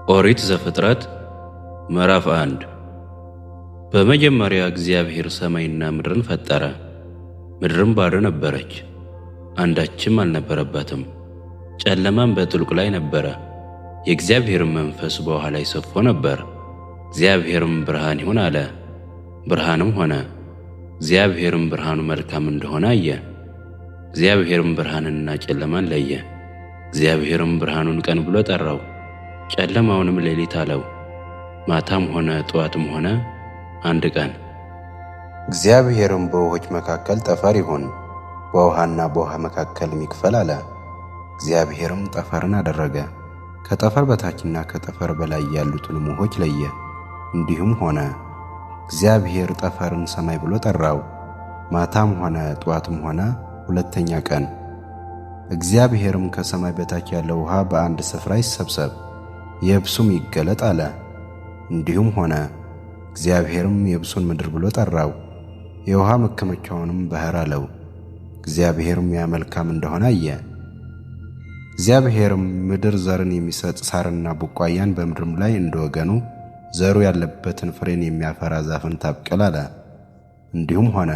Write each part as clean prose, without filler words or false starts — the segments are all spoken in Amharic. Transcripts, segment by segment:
ኦሪት ዘፍጥረት ምዕራፍ 1 በመጀመሪያ እግዚአብሔር ሰማይና ምድርን ፈጠረ። ምድርም ባዶ ነበረች፣ አንዳችም አልነበረባትም። ጨለማም በጥልቁ ላይ ነበረ፣ የእግዚአብሔርም መንፈስ በውኃ ላይ ሰፎ ነበር። እግዚአብሔርም ብርሃን ይሁን አለ፣ ብርሃንም ሆነ። እግዚአብሔርም ብርሃኑ መልካም እንደሆነ አየ። እግዚአብሔርም ብርሃንንና ጨለማን ለየ። እግዚአብሔርም ብርሃኑን ቀን ብሎ ጠራው፣ ጨለማውንም ሌሊት አለው። ማታም ሆነ ጠዋትም ሆነ አንድ ቀን። እግዚአብሔርም በውኆች መካከል ጠፈር ይሁን፣ በውኃና በውኃ መካከልም ይክፈል አለ። እግዚአብሔርም ጠፈርን አደረገ፣ ከጠፈር በታችና ከጠፈር በላይ ያሉትንም ውኆች ለየ። እንዲሁም ሆነ። እግዚአብሔር ጠፈርን ሰማይ ብሎ ጠራው። ማታም ሆነ ጠዋትም ሆነ ሁለተኛ ቀን። እግዚአብሔርም ከሰማይ በታች ያለው ውኃ በአንድ ስፍራ ይሰብሰብ፣ የብሱም ይገለጥ አለ። እንዲሁም ሆነ። እግዚአብሔርም የብሱን ምድር ብሎ ጠራው፣ የውኃ መከመቻውንም ባሕር አለው። እግዚአብሔርም ያ መልካም እንደሆነ አየ። እግዚአብሔርም ምድር ዘርን የሚሰጥ ሣርና ቡቃያን በምድርም ላይ እንደወገኑ ዘሩ ያለበትን ፍሬን የሚያፈራ ዛፍን ታብቅል አለ። እንዲሁም ሆነ።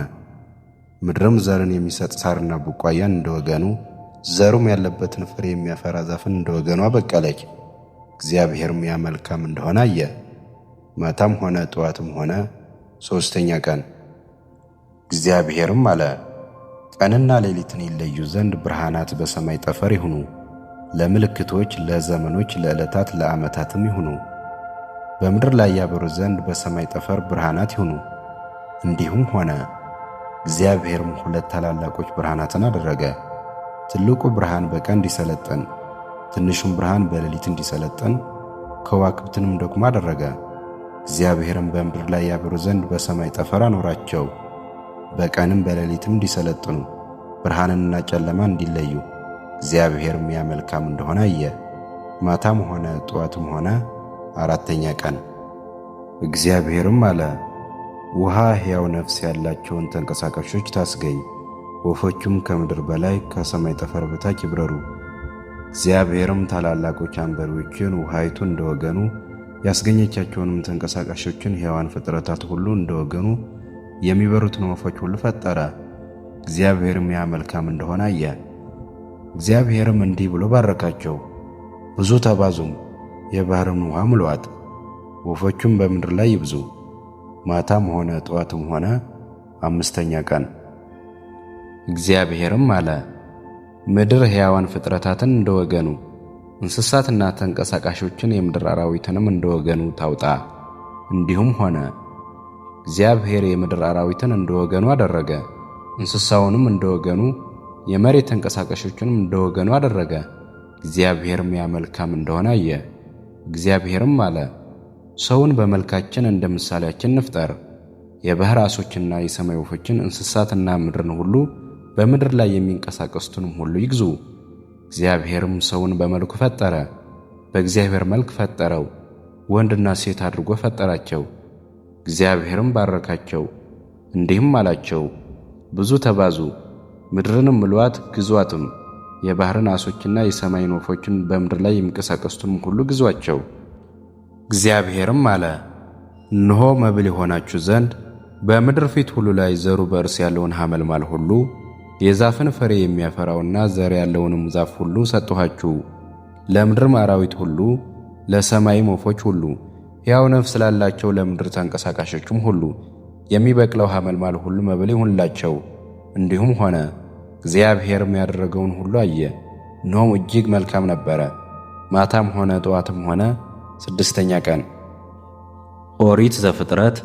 ምድርም ዘርን የሚሰጥ ሣርና ቡቃያን እንደወገኑ ዘሩም ያለበትን ፍሬ የሚያፈራ ዛፍን እንደወገኑ አበቀለች። እግዚአብሔርም ያ መልካም እንደሆነ አየ። ማታም ሆነ ጠዋትም ሆነ ሦስተኛ ቀን። እግዚአብሔርም አለ፣ ቀንና ሌሊትን ይለዩ ዘንድ ብርሃናት በሰማይ ጠፈር ይሁኑ፣ ለምልክቶች፣ ለዘመኖች፣ ለዕለታት፣ ለዓመታትም ይሁኑ። በምድር ላይ ያበሩ ዘንድ በሰማይ ጠፈር ብርሃናት ይሁኑ። እንዲሁም ሆነ። እግዚአብሔርም ሁለት ታላላቆች ብርሃናትን አደረገ፣ ትልቁ ብርሃን በቀን እንዲሰለጥን፣ ትንሹም ብርሃን በሌሊት እንዲሰለጥን፣ ከዋክብትንም ደግሞ አደረገ። እግዚአብሔርም በምድር ላይ ያበሩ ዘንድ በሰማይ ጠፈር አኖራቸው፣ በቀንም በሌሊትም እንዲሰለጥኑ፣ ብርሃንንና ጨለማ እንዲለዩ። እግዚአብሔርም ያ መልካም እንደሆነ አየ። ማታም ሆነ ጠዋትም ሆነ አራተኛ ቀን። እግዚአብሔርም አለ፣ ውኃ ሕያው ነፍስ ያላቸውን ተንቀሳቃሾች ታስገኝ፣ ወፎቹም ከምድር በላይ ከሰማይ ጠፈር በታች ይብረሩ። እግዚአብሔርም ታላላቆች አንበሪዎችን ውኃይቱ እንደወገኑ ያስገኘቻቸውንም ተንቀሳቃሾችን ሕያዋን ፍጥረታት ሁሉ እንደወገኑ የሚበሩትን ወፎች ሁሉ ፈጠረ። እግዚአብሔርም ያ መልካም እንደሆነ አየ። እግዚአብሔርም እንዲህ ብሎ ባረካቸው፣ ብዙ ተባዙም፣ የባሕርን ውኃ ሙሉአት፣ ወፎቹም በምድር ላይ ይብዙ። ማታም ሆነ ጠዋትም ሆነ አምስተኛ ቀን። እግዚአብሔርም አለ፣ ምድር ሕያዋን ፍጥረታትን እንደወገኑ፣ እንስሳትና ተንቀሳቃሾችን የምድር አራዊትንም እንደወገኑ ታውጣ። እንዲሁም ሆነ። እግዚአብሔር የምድር አራዊትን እንደወገኑ አደረገ፣ እንስሳውንም እንደወገኑ፣ የመሬት ተንቀሳቃሾችንም እንደወገኑ አደረገ። እግዚአብሔርም ያ መልካም እንደሆነ አየ። እግዚአብሔርም አለ፣ ሰውን በመልካችን እንደ ምሳሌያችን እንፍጠር፣ የባሕር ዓሦችና የሰማይ ወፎችን፣ እንስሳትና ምድርን ሁሉ፣ በምድር ላይ የሚንቀሳቀሱትንም ሁሉ ይግዙ። እግዚአብሔርም ሰውን በመልኩ ፈጠረ፣ በእግዚአብሔር መልክ ፈጠረው፣ ወንድና ሴት አድርጎ ፈጠራቸው። እግዚአብሔርም ባረካቸው፣ እንዲህም አላቸው፣ ብዙ ተባዙ፣ ምድርንም ምሉአት፣ ግዙአትም፣ የባሕርን ዓሦችና የሰማይን ወፎችን፣ በምድር ላይ የሚንቀሳቀሱትንም ሁሉ ግዙአቸው። እግዚአብሔርም አለ፣ እነሆ መብል የሆናችሁ ዘንድ በምድር ፊት ሁሉ ላይ ዘሩ በእርስ ያለውን ሐመልማል ሁሉ፣ የዛፍን ፍሬ የሚያፈራውና ዘር ያለውንም ዛፍ ሁሉ ሰጠኋችሁ። ለምድርም አራዊት ሁሉ፣ ለሰማይም ወፎች ሁሉ፣ ሕያው ነፍስ ላላቸው ለምድር ተንቀሳቃሾችም ሁሉ የሚበቅለው ሐመልማል ሁሉ መብል ይሁንላቸው። እንዲሁም ሆነ። እግዚአብሔርም ያደረገውን ሁሉ አየ፣ እነሆም እጅግ መልካም ነበረ። ማታም ሆነ ጠዋትም ሆነ ስድስተኛ ቀን። ኦሪት ዘፍጥረት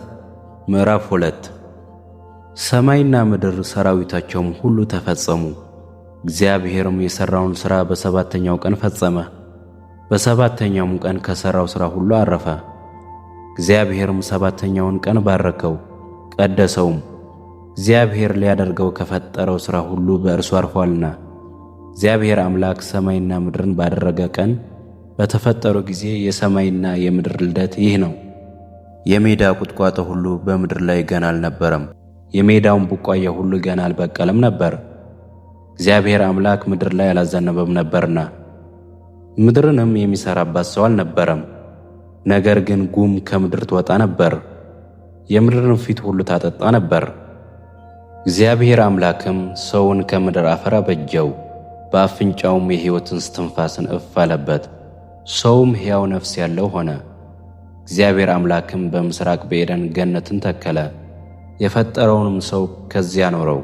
ምዕራፍ 2 ሰማይና ምድር ሰራዊታቸውም ሁሉ ተፈጸሙ። እግዚአብሔርም የሠራውን ሥራ በሰባተኛው ቀን ፈጸመ። በሰባተኛውም ቀን ከሠራው ሥራ ሁሉ አረፈ። እግዚአብሔርም ሰባተኛውን ቀን ባረከው፣ ቀደሰውም፣ እግዚአብሔር ሊያደርገው ከፈጠረው ሥራ ሁሉ በእርሱ አርፏልና። እግዚአብሔር አምላክ ሰማይና ምድርን ባደረገ ቀን በተፈጠሩ ጊዜ የሰማይና የምድር ልደት ይህ ነው። የሜዳ ቁጥቋጦ ሁሉ በምድር ላይ ገና አልነበረም፣ የሜዳውን ቡቃያ ሁሉ ገና አልበቀለም ነበር። እግዚአብሔር አምላክ ምድር ላይ አላዘነበም ነበርና፣ ምድርንም የሚሠራባት ሰው አልነበረም። ነገር ግን ጉም ከምድር ትወጣ ነበር፣ የምድርን ፊት ሁሉ ታጠጣ ነበር። እግዚአብሔር አምላክም ሰውን ከምድር አፈር አበጀው፣ በአፍንጫውም የሕይወትን እስትንፋስን እፍ አለበት፣ ሰውም ሕያው ነፍስ ያለው ሆነ። እግዚአብሔር አምላክም በምሥራቅ በዔድን ገነትን ተከለ፣ የፈጠረውንም ሰው ከዚያ አኖረው።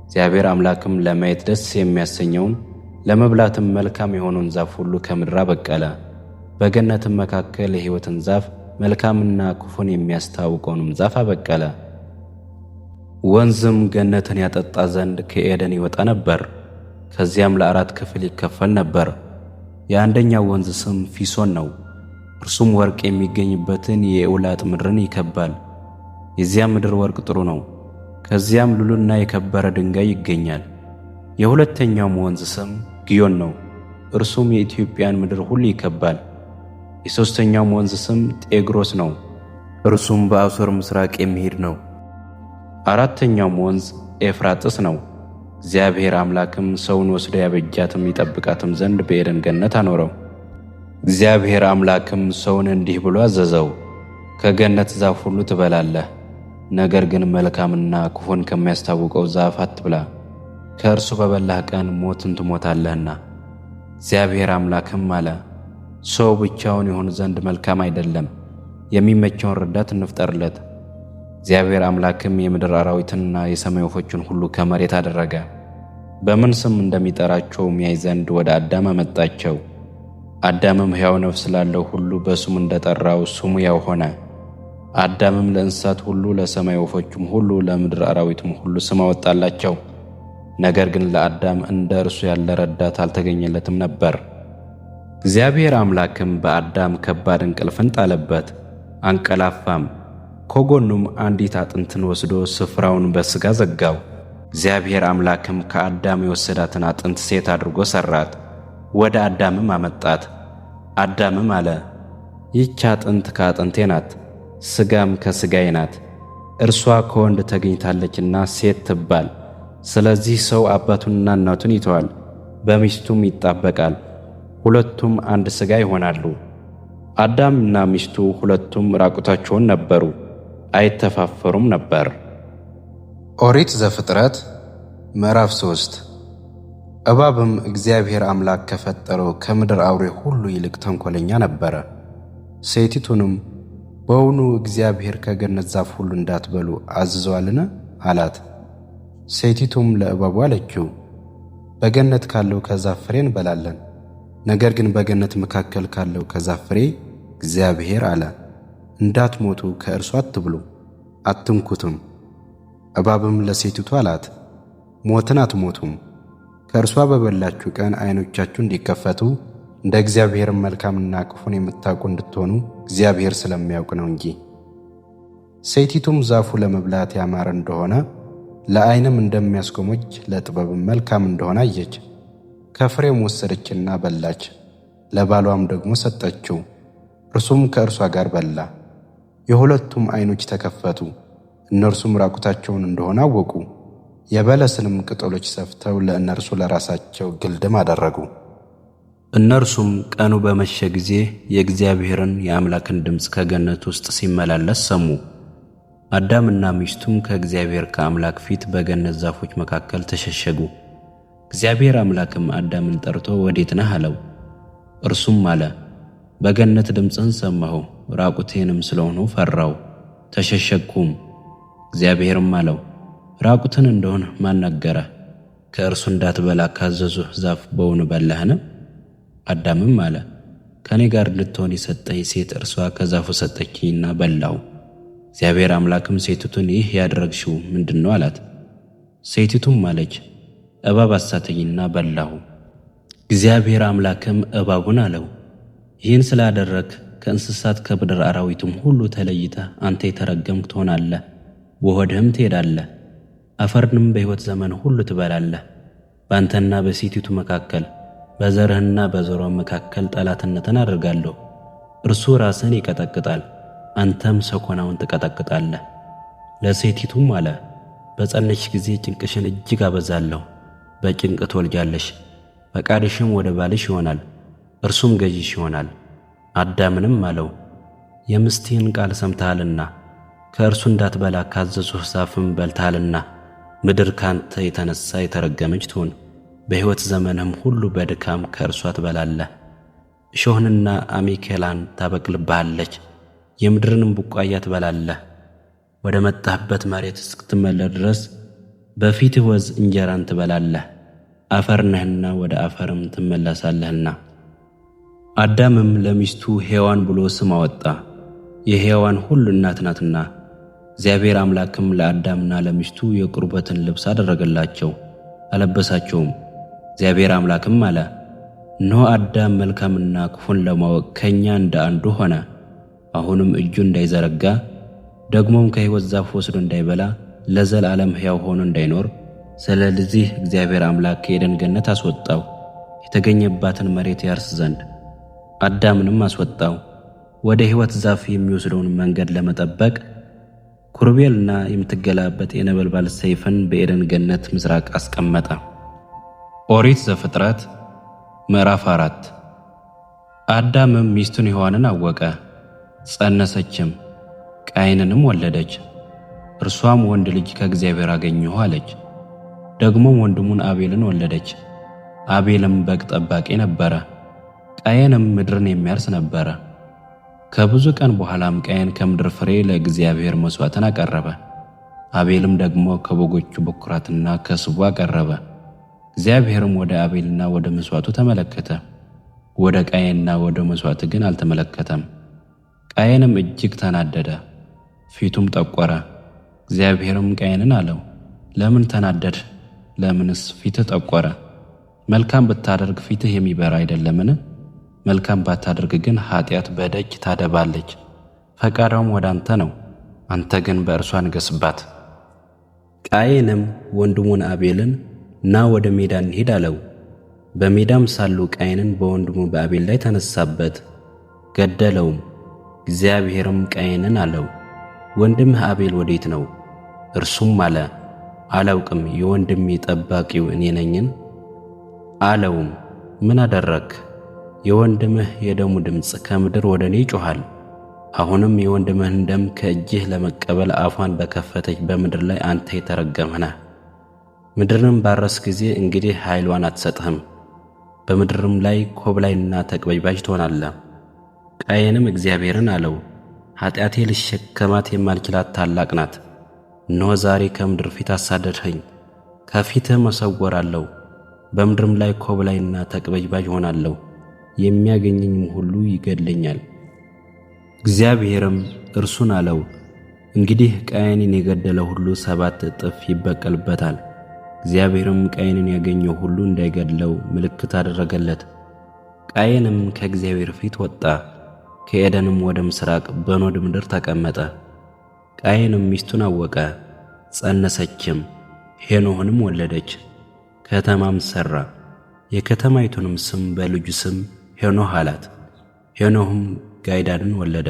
እግዚአብሔር አምላክም ለማየት ደስ የሚያሰኘውን ለመብላትም መልካም የሆነውን ዛፍ ሁሉ ከምድር አበቀለ፣ በገነትም መካከል የሕይወትን ዛፍ መልካምና ክፉን የሚያስታውቀውንም ዛፍ አበቀለ። ወንዝም ገነትን ያጠጣ ዘንድ ከዔድን ይወጣ ነበር፣ ከዚያም ለ4 ክፍል ይከፈል ነበር። የአንደኛው ወንዝ ስም ፊሶን ነው፣ እርሱም ወርቅ የሚገኝበትን የኤውላጥ ምድርን ይከባል። የዚያም ምድር ወርቅ ጥሩ ነው፣ ከዚያም ሉልና የከበረ ድንጋይ ይገኛል። የሁለተኛውም ወንዝ ስም ግዮን ነው፣ እርሱም የኢትዮጵያን ምድር ሁሉ ይከባል። የሦስተኛውም ወንዝ ስም ጤግሮስ ነው፣ እርሱም በአሦር ምሥራቅ የሚሄድ ነው። አራተኛውም ወንዝ ኤፍራጥስ ነው። እግዚአብሔር አምላክም ሰውን ወስዶ ያበጃትም ይጠብቃትም ዘንድ በዔድን ገነት አኖረው። እግዚአብሔር አምላክም ሰውን እንዲህ ብሎ አዘዘው፣ ከገነት ዛፍ ሁሉ ትበላለህ፣ ነገር ግን መልካምና ክፉን ከሚያስታውቀው ዛፍ አትብላ፣ ከእርሱ በበላህ ቀን ሞትን ትሞታለህና። እግዚአብሔር አምላክም አለ፣ ሰው ብቻውን ይሆን ዘንድ መልካም አይደለም፣ የሚመቸውን ረዳት እንፍጠርለት። እግዚአብሔር አምላክም የምድር አራዊትንና የሰማይ ወፎችን ሁሉ ከመሬት አደረገ፣ በምን ስም እንደሚጠራቸውም ያይ ዘንድ ወደ አዳም አመጣቸው። አዳምም ሕያው ነፍስ ላለው ሁሉ በስሙ እንደጠራው ስሙ ያው ሆነ። አዳምም ለእንስሳት ሁሉ፣ ለሰማይ ወፎችም ሁሉ፣ ለምድር አራዊትም ሁሉ ስም አወጣላቸው። ነገር ግን ለአዳም እንደ እርሱ ያለ ረዳት አልተገኘለትም ነበር። እግዚአብሔር አምላክም በአዳም ከባድ እንቅልፍን ጣለበት፣ አንቀላፋም። ከጎኑም አንዲት አጥንትን ወስዶ ስፍራውን በሥጋ ዘጋው። እግዚአብሔር አምላክም ከአዳም የወሰዳትን አጥንት ሴት አድርጎ ሠራት፣ ወደ አዳምም አመጣት። አዳምም አለ፣ ይህች አጥንት ከአጥንቴ ናት፣ ሥጋም ከሥጋዬ ናት። እርሷ ከወንድ ተገኝታለችና ሴት ትባል። ስለዚህ ሰው አባቱንና እናቱን ይተዋል፣ በሚስቱም ይጣበቃል፣ ሁለቱም አንድ ሥጋ ይሆናሉ። አዳምና ሚስቱ ሁለቱም ራቁታቸውን ነበሩ፣ አይተፋፈሩም ነበር። ኦሪት ዘፍጥረት ምዕራፍ 3 እባብም እግዚአብሔር አምላክ ከፈጠረው ከምድር አውሬ ሁሉ ይልቅ ተንኰለኛ ነበረ። ሴቲቱንም በውኑ እግዚአብሔር ከገነት ዛፍ ሁሉ እንዳትበሉ አዝዘዋልን? አላት። ሴቲቱም ለእባቡ አለችው፣ በገነት ካለው ከዛፍ ፍሬ እንበላለን። ነገር ግን በገነት መካከል ካለው ከዛፍ ፍሬ እግዚአብሔር አለ፣ እንዳትሞቱ ከእርሱ አትብሉ፣ አትንኩትም። እባብም ለሴቲቱ አላት፣ ሞትን አትሞቱም። ከእርሷ በበላችሁ ቀን ዓይኖቻችሁ እንዲከፈቱ እንደ እግዚአብሔርም መልካምና ክፉን የምታውቁ እንድትሆኑ እግዚአብሔር ስለሚያውቅ ነው እንጂ። ሴቲቱም ዛፉ ለመብላት ያማረ እንደሆነ ለዓይንም እንደሚያስጎመጅ ለጥበብም መልካም እንደሆነ አየች። ከፍሬም ወሰደችና በላች፣ ለባሏም ደግሞ ሰጠችው፣ እርሱም ከእርሷ ጋር በላ። የሁለቱም ዓይኖች ተከፈቱ፣ እነርሱም ራቁታቸውን እንደሆነ አወቁ። የበለስንም ቅጠሎች ሰፍተው ለእነርሱ ለራሳቸው ግልድም አደረጉ። እነርሱም ቀኑ በመሸ ጊዜ የእግዚአብሔርን የአምላክን ድምፅ ከገነት ውስጥ ሲመላለስ ሰሙ። አዳምና ሚስቱም ከእግዚአብሔር ከአምላክ ፊት በገነት ዛፎች መካከል ተሸሸጉ። እግዚአብሔር አምላክም አዳምን ጠርቶ ወዴት ነህ አለው። እርሱም አለ፣ በገነት ድምፅህን ሰማሁ፣ ራቁቴንም ስለሆንሁ ፈራሁ፣ ተሸሸግኩም። እግዚአብሔርም አለው፣ ራቁትን እንደሆነ ማን ነገረህ? ከእርሱ እንዳትበላ ካዘዙህ ዛፍ በውኑ በላህን? አዳምም አለ፣ ከእኔ ጋር እንድትሆን የሰጠኝ ሴት እርሷ ከዛፉ ሰጠችኝና በላሁ። እግዚአብሔር አምላክም ሴቲቱን ይህ ያደረግሽው ምንድን ነው አላት። ሴቲቱም አለች፣ እባብ አሳተኝና በላሁ። እግዚአብሔር አምላክም እባቡን አለው፣ ይህን ስላደረግ ከእንስሳት ከምድር አራዊትም ሁሉ ተለይተህ አንተ የተረገምክ ትሆናለህ፣ በሆድህም ትሄዳለህ፣ አፈርንም በሕይወት ዘመን ሁሉ ትበላለህ። በአንተና በሴቲቱ መካከል በዘርህና በዘሯ መካከል ጠላትነትን አደርጋለሁ። እርሱ ራስህን ይቀጠቅጣል፣ አንተም ሰኮናውን ትቀጠቅጣለህ። ለሴቲቱም አለ፣ በጸነስሽ ጊዜ ጭንቅሽን እጅግ አበዛለሁ፣ በጭንቅ ትወልጃለሽ፣ ፈቃድሽም ወደ ባልሽ ይሆናል፣ እርሱም ገዥሽ ይሆናል። አዳምንም አለው፣ የምስትህን ቃል ሰምተሃልና ከእርሱ እንዳትበላ ካዘዝሁህ ዛፍም በልተሃልና ምድር ካንተ የተነሣ የተረገመች ትሁን። በሕይወት ዘመንህም ሁሉ በድካም ከእርሷ ትበላለህ። እሾህንና አሜከላን ታበቅልብሃለች፣ የምድርንም ቡቃያ ትበላለህ። ወደ መጣህበት መሬት እስክትመለስ ድረስ በፊትህ ወዝ እንጀራን ትበላለህ። አፈር ነህና ወደ አፈርም ትመለሳለህና። አዳምም ለሚስቱ ሔዋን ብሎ ስም አወጣ፣ የሔዋን ሁሉ እናት ናትና። እግዚአብሔር አምላክም ለአዳምና ለሚስቱ የቁርበትን ልብስ አደረገላቸው፣ አለበሳቸውም። እግዚአብሔር አምላክም አለ፣ እነሆ አዳም መልካምና ክፉን ለማወቅ ከእኛ እንደ አንዱ ሆነ። አሁንም እጁ እንዳይዘረጋ ደግሞም ከሕይወት ዛፍ ወስዶ እንዳይበላ ለዘላለም ሕያው ሆኖ እንዳይኖር ስለዚህ እግዚአብሔር አምላክ ከዔድን ገነት አስወጣው፣ የተገኘባትን መሬት ያርስ ዘንድ። አዳምንም አስወጣው፣ ወደ ሕይወት ዛፍ የሚወስደውን መንገድ ለመጠበቅ ኩርቤልና የምትገላበጥ የነበልባል ሰይፍን በዔድን ገነት ምስራቅ አስቀመጠ። ኦሪት ዘፍጥረት ምዕራፍ 4። አዳምም ሚስቱን ሔዋንን አወቀ፣ ጸነሰችም፣ ቃየንንም ወለደች። እርሷም ወንድ ልጅ ከእግዚአብሔር አገኘሁ አለች። ደግሞም ወንድሙን አቤልን ወለደች። አቤልም በግ ጠባቂ ነበረ፣ ቃየንም ምድርን የሚያርስ ነበረ። ከብዙ ቀን በኋላም ቃየን ከምድር ፍሬ ለእግዚአብሔር መሥዋዕትን አቀረበ፣ አቤልም ደግሞ ከበጎቹ በኵራትና ከስቡ አቀረበ። እግዚአብሔርም ወደ አቤልና ወደ መሥዋዕቱ ተመለከተ፣ ወደ ቃየንና ወደ መሥዋዕቱ ግን አልተመለከተም። ቃየንም እጅግ ተናደደ፣ ፊቱም ጠቆረ። እግዚአብሔርም ቃየንን አለው፣ ለምን ተናደድህ? ለምንስ ፊትህ ጠቆረ? መልካም ብታደርግ ፊትህ የሚበራ አይደለምን? መልካም ባታደርግ ግን ኃጢአት በደጅ ታደባለች፣ ፈቃዷም ወደ አንተ ነው፣ አንተ ግን በእርሷ ንገሥባት። ቃየንም ወንድሙን አቤልን ና ወደ ሜዳ እንሂድ አለው። በሜዳም ሳሉ ቃየንን በወንድሙ በአቤል ላይ ተነሳበት፣ ገደለውም። እግዚአብሔርም ቃየንን አለው፣ ወንድምህ አቤል ወዴት ነው? እርሱም አለ፣ አላውቅም፣ የወንድሜ ጠባቂው እኔ ነኝን? አለውም፣ ምን አደረግህ? የወንድምህ የደሙ ድምፅ ከምድር ወደ እኔ ይጮኻል። አሁንም የወንድምህን ደም ከእጅህ ለመቀበል አፏን በከፈተች በምድር ላይ አንተ የተረገምህ ነህ። ምድርንም ባረስ ጊዜ እንግዲህ ኃይሏን አትሰጥህም፣ በምድርም ላይ ኮብላይና ተቅበዝባዥ ትሆናለህ። ቃየንም እግዚአብሔርን አለው፣ ኃጢአቴ ልሸከማት የማልችላት ታላቅ ናት። እነሆ ዛሬ ከምድር ፊት አሳደድኸኝ፣ ከፊትህም እሰወራለሁ፣ በምድርም ላይ ኮብላይና ተቅበዝባዥ ሆናለሁ፣ የሚያገኘኝም ሁሉ ይገድለኛል። እግዚአብሔርም እርሱን አለው፣ እንግዲህ ቃየንን የገደለ ሁሉ 7 እጥፍ ይበቀልበታል። እግዚአብሔርም ቃየንን ያገኘው ሁሉ እንዳይገድለው ምልክት አደረገለት። ቃየንም ከእግዚአብሔር ፊት ወጣ፣ ከዔድንም ወደ ምስራቅ በኖድ ምድር ተቀመጠ። ቃየንም ሚስቱን አወቀ፣ ጸነሰችም፣ ሄኖህንም ወለደች። ከተማም ሠራ፣ የከተማይቱንም ስም በልጁ ስም ሄኖህ አላት። ሄኖህም ጋይዳድን ወለደ፣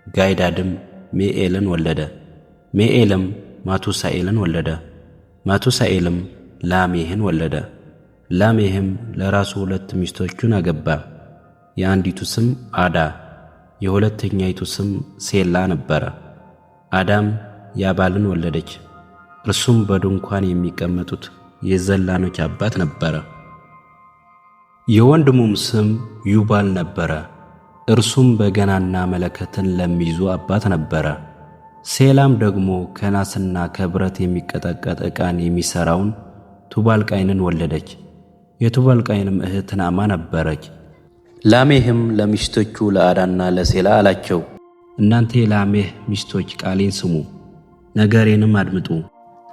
ጋይዳድም ሜኤልን ወለደ። ሜኤልም ማቱሳኤልን ወለደ፣ ማቱሳኤልም ላሜህን ወለደ። ላሜህም ለራሱ 2 ሚስቶቹን አገባ። የአንዲቱ ስም አዳ፣ የሁለተኛይቱ ስም ሴላ ነበረ። አዳም ያባልን ወለደች፣ እርሱም በድንኳን የሚቀመጡት የዘላኖች አባት ነበረ። የወንድሙም ስም ዩባል ነበረ፣ እርሱም በገናና መለከትን ለሚይዙ አባት ነበረ። ሴላም ደግሞ ከናስና ከብረት የሚቀጠቀጥ ዕቃን የሚሠራውን ቱባልቃይንን ወለደች። የቱባልቃይንም እህት ናዕማ ነበረች። ላሜህም ለሚስቶቹ ለአዳና ለሴላ አላቸው፣ እናንተ የላሜህ ሚስቶች ቃሌን ስሙ፣ ነገሬንም አድምጡ።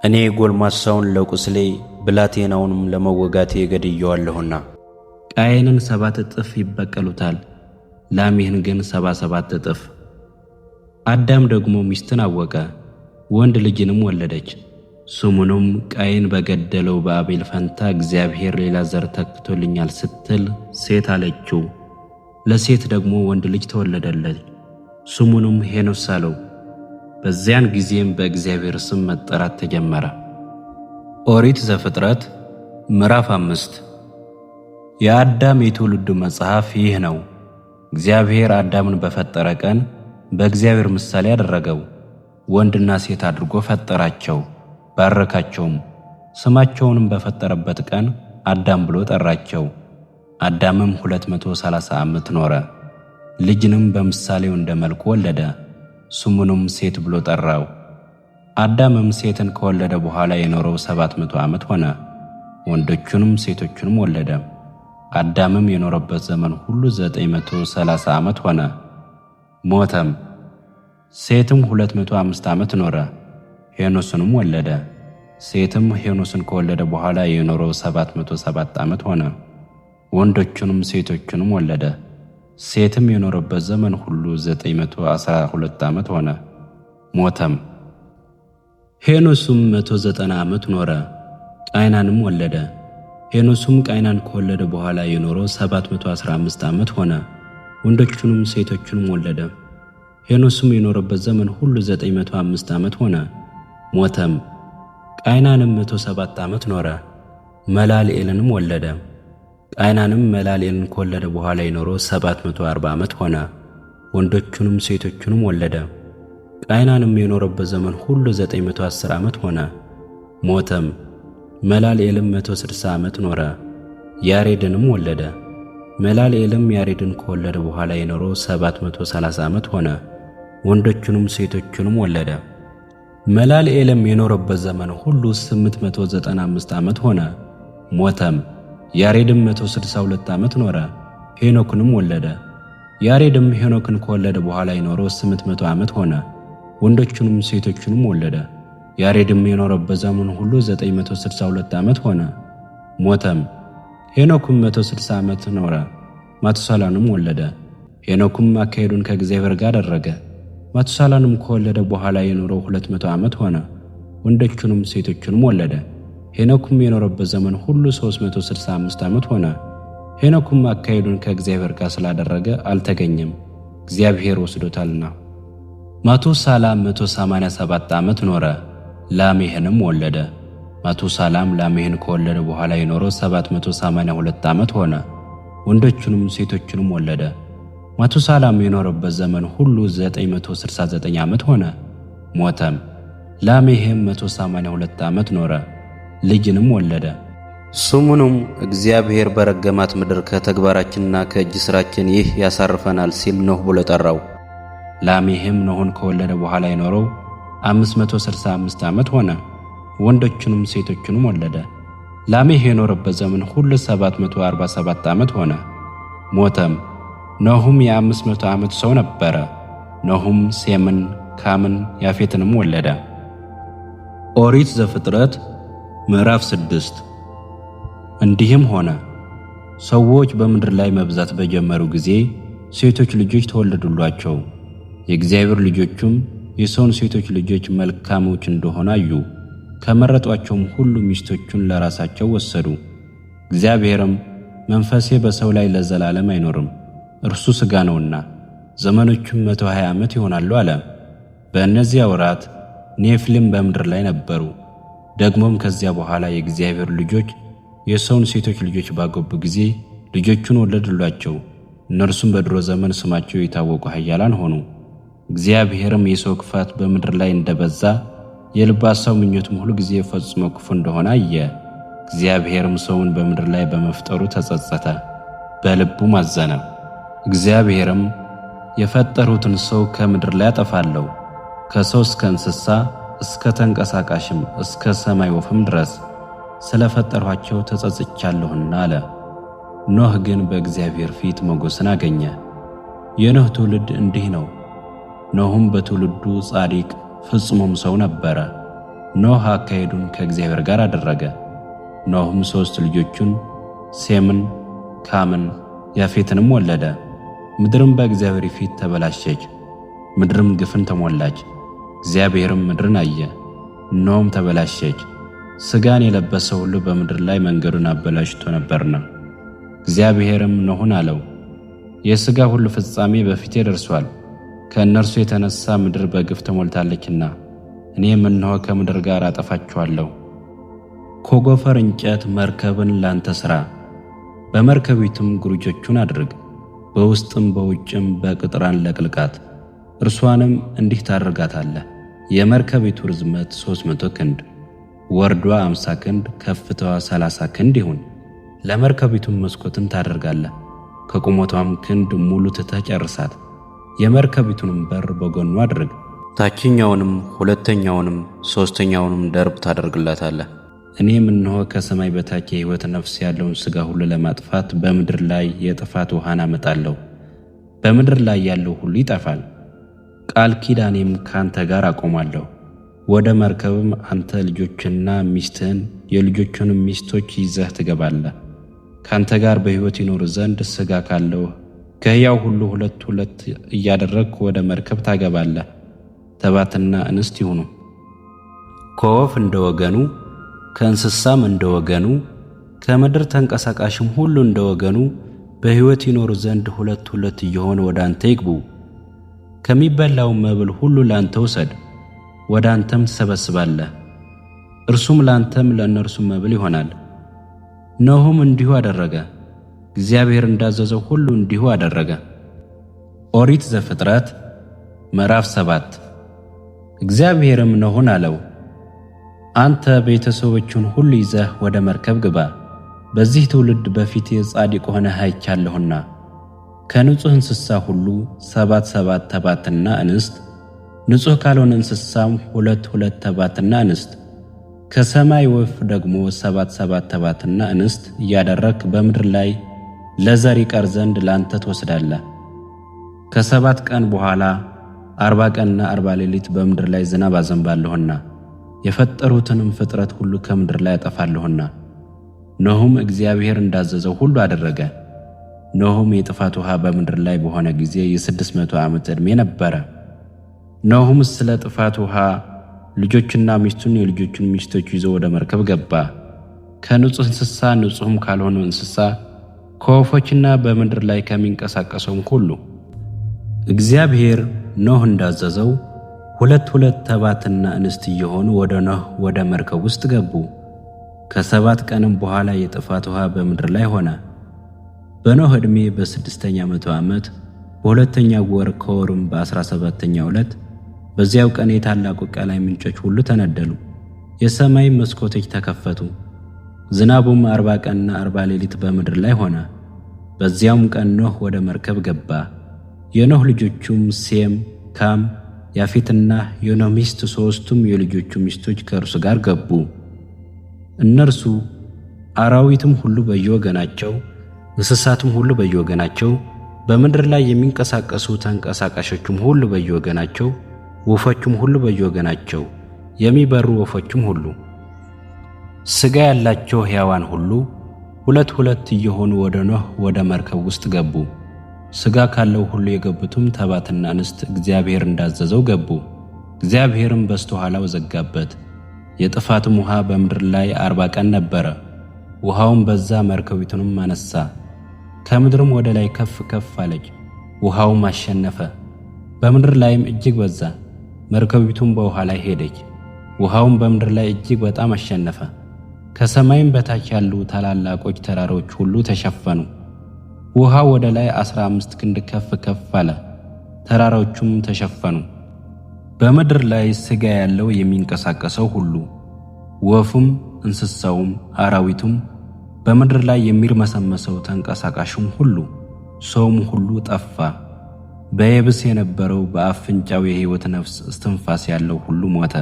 እኔ ጎልማሳውን ለቁስሌ ብላቴናውንም ለመወጋቴ ገድየዋለሁና። ቃየንን 7 እጥፍ ይበቀሉታል፣ ላሜህን ግን 77 እጥፍ። አዳም ደግሞ ሚስትን አወቀ፣ ወንድ ልጅንም ወለደች። ስሙንም ቃየን በገደለው በአቤል ፈንታ እግዚአብሔር ሌላ ዘር ተክቶልኛል ስትል ሴት አለችው። ለሴት ደግሞ ወንድ ልጅ ተወለደለት፣ ስሙንም ሄኖስ አለው። በዚያን ጊዜም በእግዚአብሔር ስም መጠራት ተጀመረ። ኦሪት ዘፍጥረት ምዕራፍ 5። የአዳም የትውልዱ መጽሐፍ ይህ ነው። እግዚአብሔር አዳምን በፈጠረ ቀን በእግዚአብሔር ምሳሌ አደረገው፣ ወንድና ሴት አድርጎ ፈጠራቸው፣ ባረካቸውም። ስማቸውንም በፈጠረበት ቀን አዳም ብሎ ጠራቸው። አዳምም 230 ዓመት ኖረ፣ ልጅንም በምሳሌው እንደ መልኩ ወለደ፣ ስሙንም ሴት ብሎ ጠራው። አዳምም ሴትን ከወለደ በኋላ የኖረው 700 ዓመት ሆነ፣ ወንዶቹንም ሴቶቹንም ወለደ። አዳምም የኖረበት ዘመን ሁሉ 930 ዓመት ሆነ፣ ሞተም። ሴትም 205 ዓመት ኖረ፣ ሄኖስንም ወለደ። ሴትም ሄኖስን ከወለደ በኋላ የኖረው 707 ዓመት ሆነ፣ ወንዶቹንም ሴቶቹንም ወለደ። ሴትም የኖረበት ዘመን ሁሉ 912 ዓመት ሆነ፣ ሞተም። ሄኖስም 190 ዓመት ኖረ፣ ቃይናንም ወለደ። ሄኖስም ቃይናን ከወለደ በኋላ የኖረው 715 ዓመት ሆነ፣ ወንዶቹንም ሴቶቹንም ወለደ። ሄኖስም የኖረበት ዘመን ሁሉ 905 ዓመት ሆነ፣ ሞተም። ቃይናንም 107 ዓመት ኖረ፣ መላልኤልንም ወለደ። ቃይናንም መላልኤልን ከወለደ በኋላ የኖረው 740 ዓመት ሆነ፣ ወንዶቹንም ሴቶቹንም ወለደ። ቃይናንም የኖረበት ዘመን ሁሉ 910 ዓመት ሆነ፣ ሞተም። መላልኤልም 160 ዓመት ኖረ፣ ያሬድንም ወለደ። መላልኤልም ያሬድን ከወለደ በኋላ የኖረው 730 ዓመት ሆነ፣ ወንዶቹንም ሴቶቹንም ወለደ። መላልኤልም የኖረበት ዘመን ሁሉ 895 ዓመት ሆነ፣ ሞተም። ያሬድም 162 ዓመት ኖረ፣ ሄኖክንም ወለደ። ያሬድም ሄኖክን ከወለደ በኋላ የኖረው 800 ዓመት ሆነ፣ ወንዶቹንም ሴቶቹንም ወለደ። ያሬድም የኖረበት ዘመን ሁሉ 962 ዓመት ሆነ፣ ሞተም። ሄኖክም 160 ዓመት ኖረ፣ ማቱሳላንም ወለደ። ሄኖክም አካሄዱን ከእግዚአብሔር ጋር አደረገ። ማቱሳላንም ከወለደ በኋላ የኖረው 200 ዓመት ሆነ፣ ወንዶቹንም ሴቶቹንም ወለደ። ሄኖክም የኖረበት ዘመን ሁሉ 365 ዓመት ሆነ። ሄኖክም አካሄዱን ከእግዚአብሔር ጋር ስላደረገ አልተገኘም፣ እግዚአብሔር ወስዶታልና። ማቱሳላም 187 ዓመት ኖረ፣ ላሜሕንም ወለደ። ማቱሳላም ላሜሕን ከወለደ በኋላ የኖረው 782 ዓመት ሆነ፣ ወንዶቹንም ሴቶቹንም ወለደ። ማቱሳላም የኖረበት ዘመን ሁሉ 969 ዓመት ሆነ፣ ሞተም። ላሜሕም 182 ዓመት ኖረ፣ ልጅንም ወለደ። ስሙንም እግዚአብሔር በረገማት ምድር ከተግባራችንና ከእጅ ሥራችን ይህ ያሳርፈናል ሲል ኖኅ ብሎ ጠራው። ላሜሕም ኖኅን ከወለደ በኋላ የኖረው 565 ዓመት ሆነ፣ ወንዶቹንም ሴቶቹንም ወለደ። ላሜሕ የኖረበት ዘመን ሁሉ 747 ዓመት ሆነ፣ ሞተም። ኖኅም የ500 ዓመት ሰው ነበረ። ኖኅም ሴምን፣ ካምን፣ ያፌትንም ወለደ። ኦሪት ዘፍጥረት ምዕራፍ 6። እንዲህም ሆነ ሰዎች በምድር ላይ መብዛት በጀመሩ ጊዜ ሴቶች ልጆች ተወለዱላቸው። የእግዚአብሔር ልጆቹም የሰውን ሴቶች ልጆች መልካሞች እንደሆነ አዩ። ከመረጧቸውም ሁሉ ሚስቶቹን ለራሳቸው ወሰዱ። እግዚአብሔርም መንፈሴ በሰው ላይ ለዘላለም አይኖርም፣ እርሱ ሥጋ ነውና ዘመኖቹም 120 ዓመት ይሆናሉ አለ። በእነዚያ ወራት ኔፊሊም በምድር ላይ ነበሩ። ደግሞም ከዚያ በኋላ የእግዚአብሔር ልጆች የሰውን ሴቶች ልጆች ባገቡ ጊዜ ልጆቹን ወለዱላቸው። እነርሱም በድሮ ዘመን ስማቸው የታወቁ ኃያላን ሆኑ። እግዚአብሔርም የሰው ክፋት በምድር ላይ እንደበዛ የልብ ሐሳብ ምኞቱም ሁሉ ጊዜ ፈጽሞ ክፉ እንደሆነ አየ። እግዚአብሔርም ሰውን በምድር ላይ በመፍጠሩ ተጸጸተ፣ በልቡም አዘነ። እግዚአብሔርም የፈጠሩትን ሰው ከምድር ላይ አጠፋለሁ፣ ከሰው እስከ እንስሳ እስከ ተንቀሳቃሽም እስከ ሰማይ ወፍም ድረስ ስለፈጠርኋቸው ተጸጽቻለሁና አለ። ኖኅ ግን በእግዚአብሔር ፊት ሞገስን አገኘ። የኖኅ ትውልድ እንዲህ ነው። ኖኅም በትውልዱ ጻድቅ ፍጹምም ሰው ነበረ። ኖኅ አካሄዱን ከእግዚአብሔር ጋር አደረገ። ኖኅም 3 ልጆቹን ሴምን፣ ካምን፣ ያፌትንም ወለደ። ምድርም በእግዚአብሔር ፊት ተበላሸች፣ ምድርም ግፍን ተሞላች። እግዚአብሔርም ምድርን አየ፣ እነሆም ተበላሸች፣ ሥጋን የለበሰ ሁሉ በምድር ላይ መንገዱን አበላሽቶ ነበርና። እግዚአብሔርም ኖኅን አለው፣ የሥጋ ሁሉ ፍጻሜ በፊቴ ደርሷል፣ ከእነርሱ የተነሣ ምድር በግፍ ተሞልታለችና እኔም እነሆ ከምድር ጋር አጠፋችኋለሁ። ከጎፈር እንጨት መርከብን ላንተ ሥራ፣ በመርከቢቱም ጉርጆቹን አድርግ፣ በውስጥም በውጭም በቅጥራን ለቅልቃት፣ እርሷንም እንዲህ ታደርጋታለህ። የመርከቢቱ ርዝመት 300 ክንድ፣ ወርዷ 50 ክንድ፣ ከፍታዋ 30 ክንድ ይሁን። ለመርከቢቱም መስኮትን ታደርጋለህ። ከቁመቷም ክንድ ሙሉ ትጨርሳት። የመርከቢቱንም በር በጎኑ አድርግ። ታችኛውንም፣ ሁለተኛውንም፣ ሦስተኛውንም ደርብ ታደርግላታለህ። እኔም እነሆ ከሰማይ በታች የሕይወት ነፍስ ያለውን ሥጋ ሁሉ ለማጥፋት በምድር ላይ የጥፋት ውሃን አመጣለሁ። በምድር ላይ ያለው ሁሉ ይጠፋል። ቃል ኪዳኔም ካንተ ጋር አቆማለሁ። ወደ መርከብም አንተ ልጆችና ሚስትህን የልጆቹንም ሚስቶች ይዘህ ትገባለህ። ካንተ ጋር በሕይወት ይኖር ዘንድ ሥጋ ካለው ከሕያው ሁሉ ሁለት ሁለት እያደረግህ ወደ መርከብ ታገባለህ። ተባትና እንስት ይሁኑ። ከወፍ እንደ ወገኑ፣ ከእንስሳም እንደ ወገኑ፣ ከምድር ተንቀሳቃሽም ሁሉ እንደ ወገኑ በሕይወት ይኖሩ ዘንድ ሁለት ሁለት እየሆኑ ወደ አንተ ይግቡ። ከሚበላው መብል ሁሉ ላንተ ውሰድ፣ ወደ አንተም ትሰበስባለህ። እርሱም ላንተም ለእነርሱም መብል ይሆናል። ኖኅም እንዲሁ አደረገ። እግዚአብሔር እንዳዘዘው ሁሉ እንዲሁ አደረገ። ኦሪት ዘፍጥረት ምዕራፍ 7። እግዚአብሔርም ኖኅን አለው፣ አንተ ቤተሰቦቹን ሁሉ ይዘህ ወደ መርከብ ግባ። በዚህ ትውልድ በፊቴ ጻድቅ ሆነህ አይቻለሁና ከንጹሕ እንስሳ ሁሉ 7 ተባትና እንስት፣ ንጹሕ ካልሆነ እንስሳም 2 ተባትና እንስት፣ ከሰማይ ወፍ ደግሞ 7 ተባትና እንስት እያደረግህ በምድር ላይ ለዘር ይቀር ዘንድ ላንተ ትወስዳለህ። ከ7 ቀን በኋላ 40 ቀንና 40 ሌሊት በምድር ላይ ዝናብ አዘንባለሁና የፈጠሩትንም ፍጥረት ሁሉ ከምድር ላይ አጠፋለሁና። ኖኅም እግዚአብሔር እንዳዘዘው ሁሉ አደረገ። ኖኅም የጥፋት ውሃ በምድር ላይ በሆነ ጊዜ የ600 ዓመት ዕድሜ ነበረ። ኖኅም ስለ ጥፋት ውሃ ልጆችና ሚስቱን የልጆቹን ሚስቶች ይዞ ወደ መርከብ ገባ። ከንጹሕ እንስሳ ንጹሕም ካልሆነ እንስሳ፣ ከወፎችና በምድር ላይ ከሚንቀሳቀሰውም ሁሉ እግዚአብሔር ኖኅ እንዳዘዘው 2 ተባትና እንስት እየሆኑ ወደ ኖኅ ወደ መርከብ ውስጥ ገቡ። ከ7 ቀንም በኋላ የጥፋት ውሃ በምድር ላይ ሆነ። በኖኅ ዕድሜ በ6ኛ መቶ ዓመት በሁለተኛው ወር ከወሩም በ17ኛው ዕለት በዚያው ቀን የታላቁ ቀላይ ምንጮች ሁሉ ተነደሉ፣ የሰማይም መስኮቶች ተከፈቱ። ዝናቡም 40 ቀንና 40 ሌሊት በምድር ላይ ሆነ። በዚያውም ቀን ኖኅ ወደ መርከብ ገባ። የኖኅ ልጆቹም ሴም፣ ካም፣ ያፌትና የኖኅ ሚስት ሦስቱም የልጆቹ ሚስቶች ከእርሱ ጋር ገቡ። እነርሱ አራዊትም ሁሉ በየወገናቸው፣ እንስሳትም ሁሉ በየወገናቸው፣ በምድር ላይ የሚንቀሳቀሱ ተንቀሳቃሾችም ሁሉ በየወገናቸው፣ ወፎችም ሁሉ በየወገናቸው፣ የሚበሩ ወፎችም ሁሉ፣ ሥጋ ያላቸው ሕያዋን ሁሉ 2 እየሆኑ ወደ ኖኅ ወደ መርከብ ውስጥ ገቡ። ሥጋ ካለው ሁሉ የገቡትም ተባትና እንስት እግዚአብሔር እንዳዘዘው ገቡ። እግዚአብሔርም በስተኋላው ዘጋበት። የጥፋትም ውሃ በምድር ላይ 40 ቀን ነበረ። ውሃውም በዛ፣ መርከቢቱንም አነሳ፣ ከምድርም ወደ ላይ ከፍ ከፍ አለች። ውሃውም አሸነፈ፣ በምድር ላይም እጅግ በዛ። መርከቢቱም በውሃ ላይ ሄደች። ውሃውም በምድር ላይ እጅግ በጣም አሸነፈ። ከሰማይም በታች ያሉ ታላላቆች ተራሮች ሁሉ ተሸፈኑ። ውሃው ወደ ላይ 15 ክንድ ከፍ ከፍ አለ፣ ተራሮቹም ተሸፈኑ። በምድር ላይ ሥጋ ያለው የሚንቀሳቀሰው ሁሉ፣ ወፉም፣ እንስሳውም፣ አራዊቱም፣ በምድር ላይ የሚርመሰመሰው ተንቀሳቃሹም ሁሉ፣ ሰውም ሁሉ ጠፋ። በየብስ የነበረው በአፍንጫው የሕይወት ነፍስ እስትንፋስ ያለው ሁሉ ሞተ።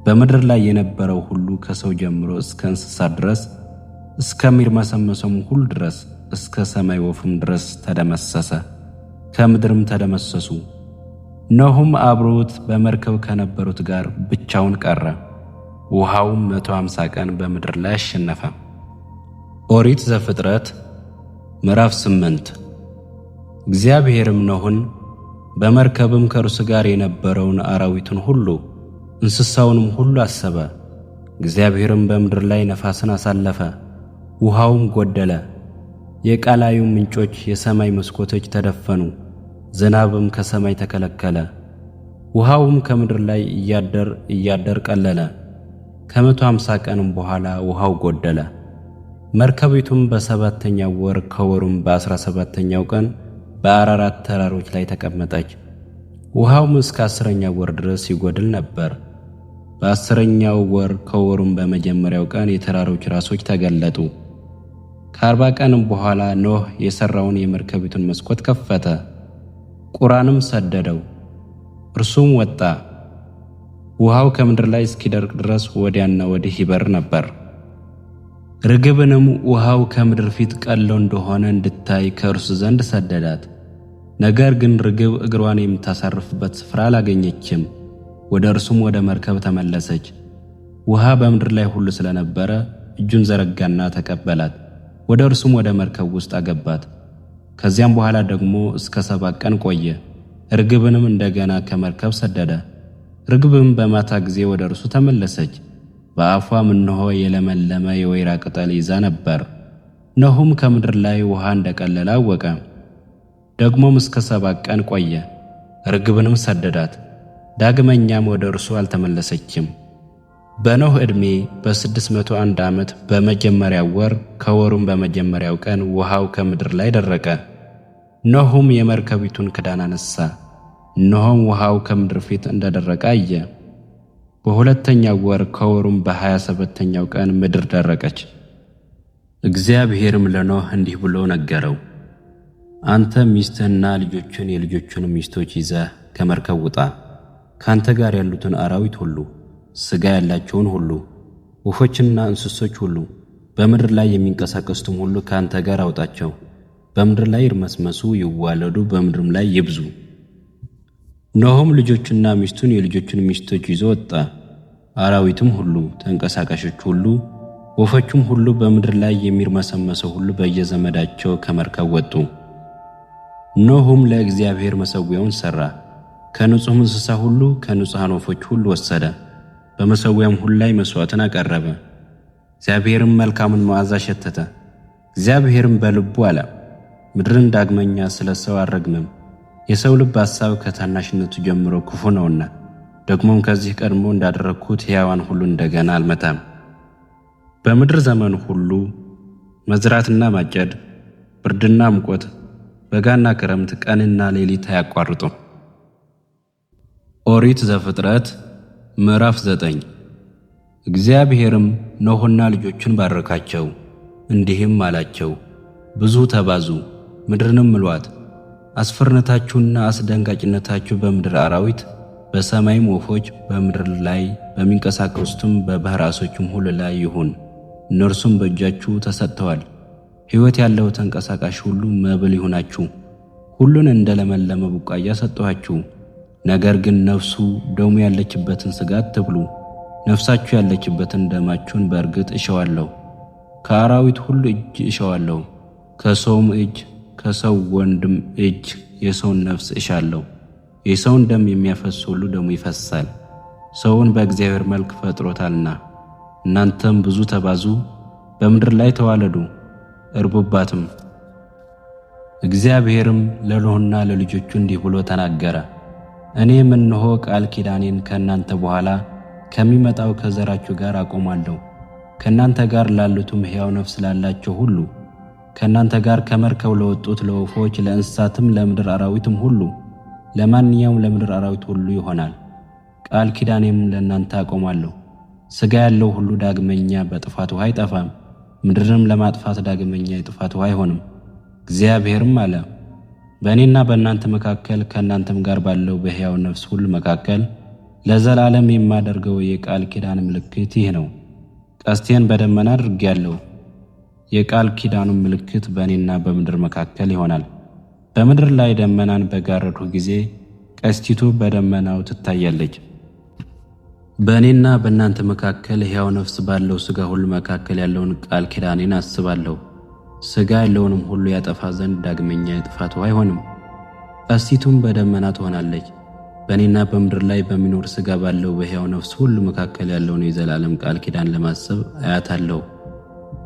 በምድር ላይ የነበረው ሁሉ ከሰው ጀምሮ እስከ እንስሳ ድረስ እስከሚርመሰመሰውም ሁሉ ድረስ እስከ ሰማይ ወፍም ድረስ ተደመሰሰ፣ ከምድርም ተደመሰሱ። ኖኅም አብሮት በመርከብ ከነበሩት ጋር ብቻውን ቀረ። ውሃውም 150 ቀን በምድር ላይ አሸነፈ። ኦሪት ዘፍጥረት ምዕራፍ 8። እግዚአብሔርም ኖኅን በመርከብም ከእርሱ ጋር የነበረውን አራዊቱን ሁሉ እንስሳውንም ሁሉ አሰበ። እግዚአብሔርም በምድር ላይ ነፋስን አሳለፈ፣ ውሃውም ጎደለ። የቀላዩም ምንጮች የሰማይ መስኮቶች ተደፈኑ፣ ዝናብም ከሰማይ ተከለከለ። ውሃውም ከምድር ላይ እያደር ቀለለ። ከ150 ቀንም በኋላ ውሃው ጎደለ። መርከቢቱም በ7ኛው ወር ከወሩም በ17ኛው ቀን በአራራት ተራሮች ላይ ተቀመጠች። ውሃውም እስከ 10ኛው ወር ድረስ ይጎድል ነበር። በ10ኛው ወር ከወሩም በመጀመሪያው ቀን የተራሮች ራሶች ተገለጡ። ከ40 ቀንም በኋላ ኖህ የሠራውን የመርከቢቱን መስኮት ከፈተ፣ ቁራንም ሰደደው፣ እርሱም ወጣ። ውሃው ከምድር ላይ እስኪደርቅ ድረስ ወዲያና ወዲህ ይበር ነበር። ርግብንም ውሃው ከምድር ፊት ቀሎ እንደሆነ እንድታይ ከእርሱ ዘንድ ሰደዳት። ነገር ግን ርግብ እግሯን የምታሳርፍበት ስፍራ አላገኘችም። ወደ እርሱም ወደ መርከብ ተመለሰች። ውሃ በምድር ላይ ሁሉ ስለነበረ እጁን ዘረጋና ተቀበላት፣ ወደ እርሱም ወደ መርከብ ውስጥ አገባት። ከዚያም በኋላ ደግሞ እስከ 7 ቀን ቆየ። ርግብንም እንደገና ከመርከብ ሰደደ። ርግብም በማታ ጊዜ ወደ እርሱ ተመለሰች። በአፏም እነሆ የለመለመ የወይራ ቅጠል ይዛ ነበር። ኖኅም ከምድር ላይ ውሃ እንደቀለለ አወቀ። ደግሞም እስከ 7 ቀን ቆየ። ርግብንም ሰደዳት፣ ዳግመኛም ወደ እርሱ አልተመለሰችም። በኖኅ ዕድሜ በ601 ዓመት በመጀመሪያው ወር ከወሩም በመጀመሪያው ቀን ውሃው ከምድር ላይ ደረቀ። ኖኅም የመርከቢቱን ክዳን አነሣ፣ እነሆም ውሃው ከምድር ፊት እንደደረቀ አየ። በሁለተኛው ወር ከወሩም በ27ኛው ቀን ምድር ደረቀች። እግዚአብሔርም ለኖኅ እንዲህ ብሎ ነገረው፣ አንተ ሚስትህና ልጆችን የልጆቹን ሚስቶች ይዘህ ከመርከብ ውጣ። ካንተ ጋር ያሉትን አራዊት ሁሉ፣ ሥጋ ያላቸውን ሁሉ፣ ወፎችና እንስሶች ሁሉ፣ በምድር ላይ የሚንቀሳቀሱትም ሁሉ ካንተ ጋር አውጣቸው። በምድር ላይ ይርመስመሱ፣ ይዋለዱ፣ በምድርም ላይ ይብዙ። ኖኅም ልጆቹና ሚስቱን የልጆቹን ሚስቶች ይዞ ወጣ። አራዊትም ሁሉ፣ ተንቀሳቃሾች ሁሉ፣ ወፎቹም ሁሉ፣ በምድር ላይ የሚርመሰመሰው ሁሉ በየዘመዳቸው ከመርከብ ወጡ። ኖኅም ለእግዚአብሔር መሠዊያውን ሠራ። ከንጹሕ እንስሳ ሁሉ ከንጹሐን ወፎች ሁሉ ወሰደ። በመሠዊያም ሁሉ ላይ መሥዋዕትን አቀረበ። እግዚአብሔርም መልካሙን መዓዛ ሸተተ። እግዚአብሔርም በልቡ አለ፣ ምድርን ዳግመኛ ስለ ሰው አልረግምም፣ የሰው ልብ ሐሳብ ከታናሽነቱ ጀምሮ ክፉ ነውና፣ ደግሞም ከዚህ ቀድሞ እንዳደረግሁት ሕያዋን ሁሉ እንደገና አልመታም። በምድር ዘመን ሁሉ መዝራትና ማጨድ፣ ብርድና ሙቀት፣ በጋና ክረምት፣ ቀንና ሌሊት አያቋርጡም። ኦሪት ዘፍጥረት ምዕራፍ 9 እግዚአብሔርም ኖኅና ልጆቹን ባረካቸው፣ እንዲህም አላቸው፣ ብዙ ተባዙ፣ ምድርንም ምሏት። አስፈርነታችሁና አስደንጋጭነታችሁ በምድር አራዊት፣ በሰማይም ወፎች፣ በምድር ላይ በሚንቀሳቀሱትም በባሕር ዓሦችም ሁሉ ላይ ይሁን። እነርሱም በእጃችሁ ተሰጥተዋል። ሕይወት ያለው ተንቀሳቃሽ ሁሉ መብል ይሁናችሁ። ሁሉን እንደ ለመለመ ቡቃያ ሰጠኋችሁ። ነገር ግን ነፍሱ ደሙ ያለችበትን ሥጋ አትብሉ። ነፍሳችሁ ያለችበትን ደማችሁን በእርግጥ እሸዋለሁ። ከአራዊት ሁሉ እጅ እሸዋለሁ፣ ከሰውም እጅ፣ ከሰው ወንድም እጅ የሰውን ነፍስ እሻለሁ። የሰውን ደም የሚያፈስ ሁሉ ደሙ ይፈሳል፣ ሰውን በእግዚአብሔር መልክ ፈጥሮታልና። እናንተም ብዙ ተባዙ፣ በምድር ላይ ተዋለዱ፣ እርቡባትም። እግዚአብሔርም ለኖኅና ለልጆቹ እንዲህ ብሎ ተናገረ፣ እኔም እነሆ ቃል ኪዳኔን ከእናንተ በኋላ ከሚመጣው ከዘራችሁ ጋር አቆማለሁ። ከእናንተ ጋር ላሉትም ሕያው ነፍስ ላላቸው ሁሉ፣ ከእናንተ ጋር ከመርከብ ለወጡት ለወፎች፣ ለእንስሳትም፣ ለምድር አራዊትም ሁሉ፣ ለማንኛውም ለምድር አራዊት ሁሉ ይሆናል። ቃል ኪዳኔም ለእናንተ አቆማለሁ። ሥጋ ያለው ሁሉ ዳግመኛ በጥፋት ውሃ አይጠፋም፣ ምድርንም ለማጥፋት ዳግመኛ የጥፋት ውሃ አይሆንም። እግዚአብሔርም አለ፣ በእኔና በእናንተ መካከል ከእናንተም ጋር ባለው በሕያው ነፍስ ሁሉ መካከል ለዘላለም የማደርገው የቃል ኪዳን ምልክት ይህ ነው። ቀስቴን በደመና አድርጌአለሁ። የቃል ኪዳኑ ምልክት በእኔና በምድር መካከል ይሆናል። በምድር ላይ ደመናን በጋረድሁ ጊዜ ቀስቲቱ በደመናው ትታያለች። በእኔና በእናንተ መካከል ሕያው ነፍስ ባለው ሥጋ ሁሉ መካከል ያለውን ቃል ኪዳኔን አስባለሁ። ሥጋ ያለውንም ሁሉ ያጠፋ ዘንድ ዳግመኛ የጥፋት ውሃ አይሆንም። ቀስቲቱም በደመና ትሆናለች። በእኔና በምድር ላይ በሚኖር ሥጋ ባለው በሕያው ነፍስ ሁሉ መካከል ያለውን የዘላለም ቃል ኪዳን ለማሰብ አያታለሁ።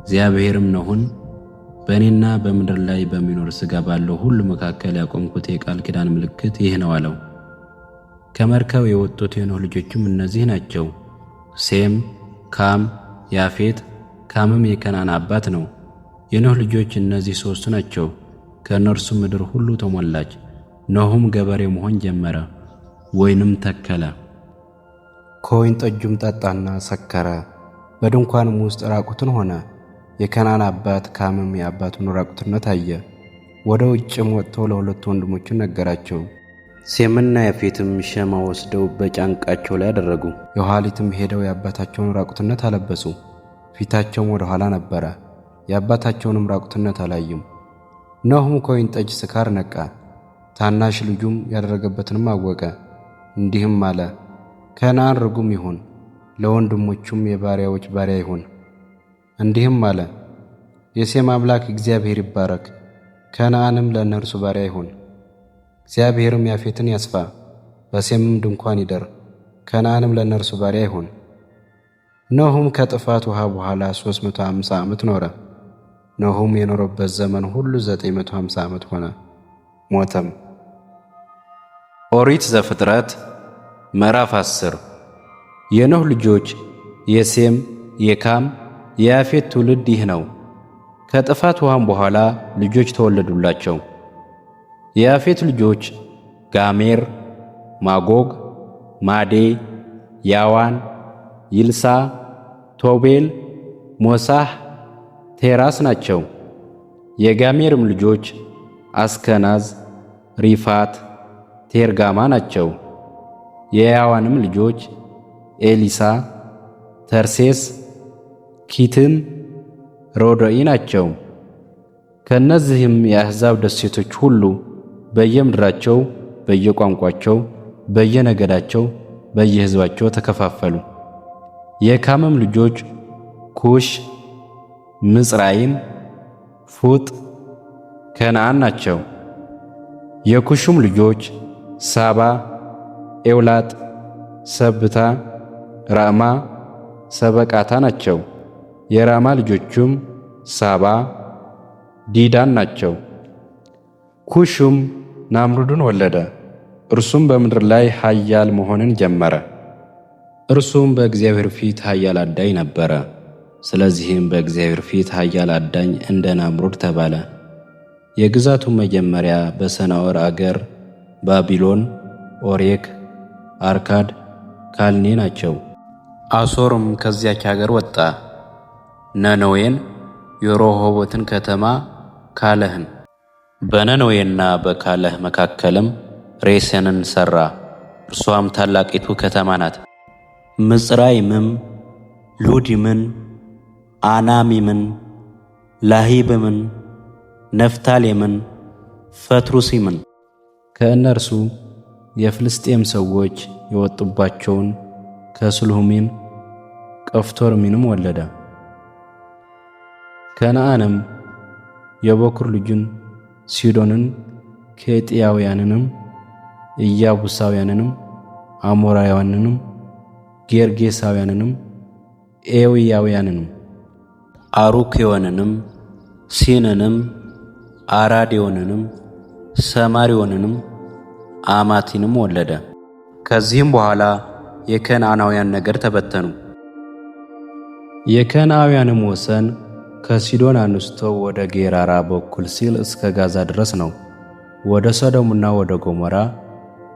እግዚአብሔርም ኖኅን በእኔና በምድር ላይ በሚኖር ሥጋ ባለው ሁሉ መካከል ያቆምኩት የቃል ኪዳን ምልክት ይህ ነው አለው። ከመርከብ የወጡት የኖኅ ልጆችም እነዚህ ናቸው፣ ሴም፣ ካም፣ ያፌት። ካምም የከናን አባት ነው። የኖኅ ልጆች እነዚህ ሦስቱ ናቸው። ከእነርሱ ምድር ሁሉ ተሞላች። ኖኅም ገበሬ መሆን ጀመረ። ወይንም ተከለ። ከወይን ጠጁም ጠጣና ሰከረ። በድንኳንም ውስጥ ራቁትን ሆነ። የከናን አባት ካምም የአባቱን ራቁትነት አየ። ወደ ውጭም ወጥቶ ለሁለቱ ወንድሞቹ ነገራቸው። ሴምና ያፌትም ሸማ ወስደው በጫንቃቸው ላይ አደረጉ። የኋሊትም ሄደው የአባታቸውን ራቁትነት አለበሱ። ፊታቸውም ወደ ኋላ ነበረ፣ የአባታቸውንም ራቁትነት አላዩም። ኖኅም ከወይን ጠጅ ስካር ነቃ። ታናሽ ልጁም ያደረገበትንም አወቀ። እንዲህም አለ፣ ከነዓን ርጉም ይሁን፣ ለወንድሞቹም የባሪያዎች ባሪያ ይሁን። እንዲህም አለ፣ የሴም አምላክ እግዚአብሔር ይባረክ፣ ከነዓንም ለእነርሱ ባሪያ ይሁን። እግዚአብሔርም ያፌትን ያስፋ፣ በሴምም ድንኳን ይደር፣ ከነዓንም ለእነርሱ ባሪያ ይሁን። ኖኅም ከጥፋት ውሃ በኋላ 350 ዓመት ኖረ። ኖኅም የኖረበት ዘመን ሁሉ 950 ዓመት ሆነ፣ ሞተም። ኦሪት ዘፍጥረት ምዕራፍ 10 የኖኅ ልጆች የሴም፣ የካም፣ የያፌት ትውልድ ይህ ነው። ከጥፋት ውሃም በኋላ ልጆች ተወለዱላቸው። የያፌት ልጆች ጋሜር፣ ማጎግ፣ ማዴ፣ ያዋን፣ ይልሳ፣ ቶቤል፣ ሞሳሕ፣ ቴራስ ናቸው። የጋሜርም ልጆች አስከናዝ፣ ሪፋት፣ ቴርጋማ ናቸው። የያዋንም ልጆች ኤሊሳ፣ ተርሴስ፣ ኪትም፣ ሮድኢ ናቸው። ከእነዚህም የአሕዛብ ደሴቶች ሁሉ በየምድራቸው፣ በየቋንቋቸው፣ በየነገዳቸው፣ በየሕዝባቸው ተከፋፈሉ። የካምም ልጆች ኩሽ፣ ምጽራይም፣ ፉጥ፣ ከነዓን ናቸው። የኩሹም ልጆች ሳባ፣ ኤውላጥ፣ ሰብታ፣ ራዕማ፣ ሰበቃታ ናቸው። የራማ ልጆቹም ሳባ፣ ዲዳን ናቸው። ኩሹም ናምሩድን ወለደ። እርሱም በምድር ላይ ኃያል መሆንን ጀመረ። እርሱም በእግዚአብሔር ፊት ኃያል አዳኝ ነበረ። ስለዚህም በእግዚአብሔር ፊት ኃያል አዳኝ እንደ ናምሩድ ተባለ። የግዛቱ መጀመሪያ በሰናዖር አገር ባቢሎን፣ ኦሬክ፣ አርካድ፣ ካልኔ ናቸው። አሦርም ከዚያች አገር ወጣ። ነነዌን፣ የሮሆቦትን ከተማ፣ ካለህን። በነነዌና በካለህ መካከልም ሬሴንን ሠራ። እርሷም ታላቂቱ ከተማ ናት። ምጽራይምም ሉዲምን፣ አናሚምን፣ ላሂብምን፣ ነፍታሌምን፣ ፈትሩሲምን ከእነርሱ የፍልስጤም ሰዎች የወጡባቸውን ከስሉሚም ቀፍቶርሚንም ወለደ። ከነዓንም የበኩር ልጁን ሲዶንን፣ ኬጢያውያንንም፣ ኢያቡሳውያንንም፣ አሞራውያንንም፣ ጌርጌሳውያንንም፣ ኤዊያውያንንም፣ አሩክዮንንም፣ ሲንንም፣ አራዴዮንንም፣ ሰማሪዮንንም፣ አማቲንም ወለደ። ከዚህም በኋላ የከነዓናውያን ነገድ ተበተኑ። የከነዓናውያንም ወሰን ከሲዶን አንስቶ ወደ ጌራራ በኩል ሲል እስከ ጋዛ ድረስ ነው። ወደ ሰዶምና ወደ ገሞራ፣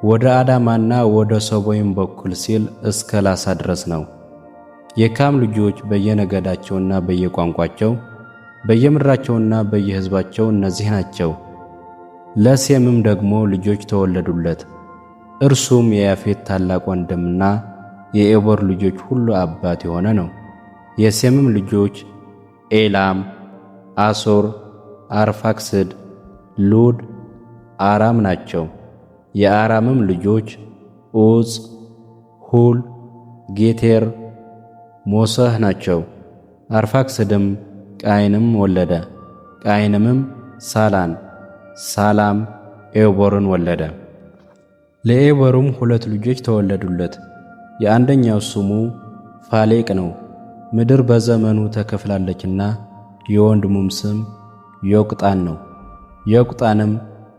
ወደ አዳማና ወደ ሰቦይም በኩል ሲል እስከ ላሳ ድረስ ነው። የካም ልጆች በየነገዳቸውና በየቋንቋቸው በየምድራቸውና በየሕዝባቸው እነዚህ ናቸው። ለሴምም ደግሞ ልጆች ተወለዱለት። እርሱም የያፌት ታላቅ ወንድምና የኤቦር ልጆች ሁሉ አባት የሆነ ነው። የሴምም ልጆች ኤላም፣ አሶር፣ አርፋክስድ፣ ሉድ፣ አራም ናቸው። የአራምም ልጆች ዑፅ፣ ሁል፣ ጌቴር፣ ሞሰህ ናቸው። አርፋክስድም ቃይንም ወለደ። ቃይንምም ሳላን፣ ሳላም ኤቦርን ወለደ። ለኤቦርም 2 ልጆች ተወለዱለት። የአንደኛው ስሙ ፋሌቅ ነው፣ ምድር በዘመኑ ተከፍላለችና። የወንድሙም ስም ዮቅጣን ነው። ዮቅጣንም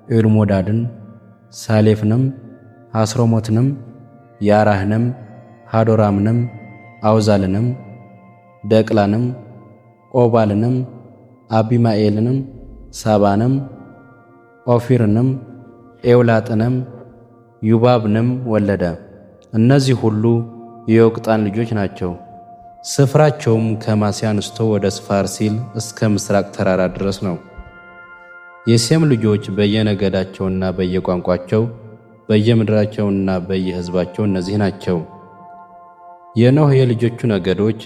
ኤልሞዳድን፣ ሳሌፍንም፣ ሐስሮሞትንም፣ ያራህንም፣ ሃዶራምንም፣ አውዛልንም፣ ደቅላንም፣ ኦባልንም፣ አቢማኤልንም፣ ሳባንም፣ ኦፊርንም፣ ኤውላጥንም፣ ዩባብንም ወለደ። እነዚህ ሁሉ የዮቅጣን ልጆች ናቸው። ስፍራቸውም ከማሲ አንስቶ ወደ ስፋር ሲል እስከ ምስራቅ ተራራ ድረስ ነው። የሴም ልጆች በየነገዳቸውና በየቋንቋቸው በየምድራቸውና በየሕዝባቸው እነዚህ ናቸው። የኖኅ የልጆቹ ነገዶች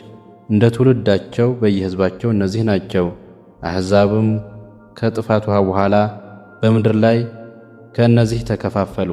እንደ ትውልዳቸው በየሕዝባቸው እነዚህ ናቸው። አሕዛብም ከጥፋት ውኃ በኋላ በምድር ላይ ከእነዚህ ተከፋፈሉ።